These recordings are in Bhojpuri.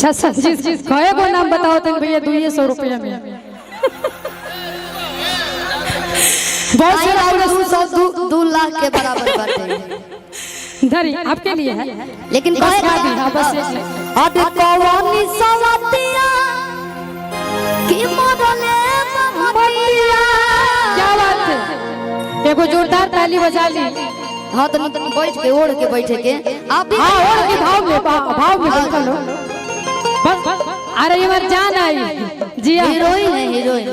अच्छा संजीत कहे को नाम बताओ तो भैया 200 रुपया में बहुत सारा 2 लाख के बराबर बाटे धरी आपके लिए है लेकिन बस बस एक अब कौनी सवतिया की मरले ममतिया। क्या बात है एगो जोरदार ताली बजा ली। हाँ तो बैठ के ओढ़ के बैठे के आप भी हाँ ओढ़ के भाव में बैठल हो बस अरे ये बार जान आई जी हीरोइन है हीरोइन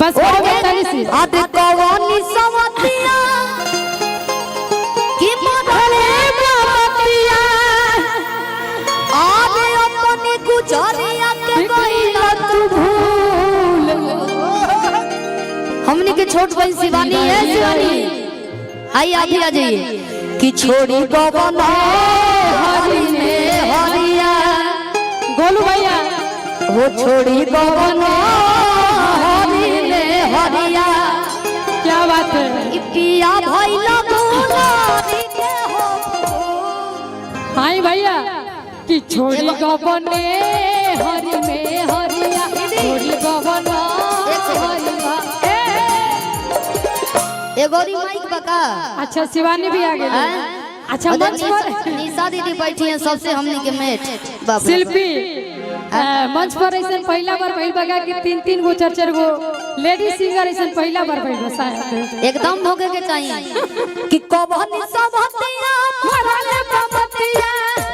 बस भाव में ताली सी अब कौनी सवतिया की मरले ममतिया आवे अपनी गुजरिया के गइला तू भूल। हमने के छोट बहन शिवानी है शिवानी आई आप भी आ जाइए कि छोड़ी गवन हरि में हरिया गोलू भैया वो छोड़ी गवन हरि में हरिया। क्या बात है ई पिया भइला गुलाबी के हो हाय भैया कि छोड़ी गबने हरि में हरिया छोड़ी गबना एगो री माइक बका। अच्छा शिवानी भी आ गई। अच्छा मंच पर निशा दीदी बैठी हैं सबसे हमने के मेट बाबू शिल्पी मंच पर ऐसा पहला बार भइल बगा कि 3-3 गो 4-4 गो लेडी सिंगर ऐसा पहला बार भइल शायद एकदम भोगे के चाहिए कि कबनी सबतिया मरले बमतिया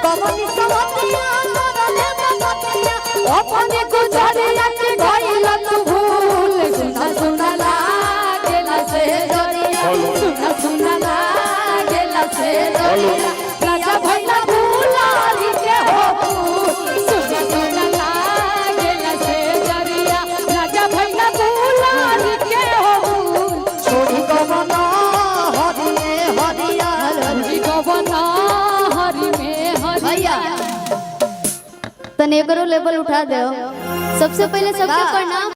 कबनी सबतिया मरले बमतिया अपने गुजरिया के गइल तू भूल। सुना सुना लागेला से जरिया सुना सुना लागेला से जरिया राजा भइला भूलारी के हो सुना सुना लागेला से जरिया राजा भइला भूलारी के हो छोड़ी गवन हरि में हरिया छोड़ी गबना हरि में हरिया। भैया तने एकरो लेवल उठा दो सबसे पहले सबके प्रणाम।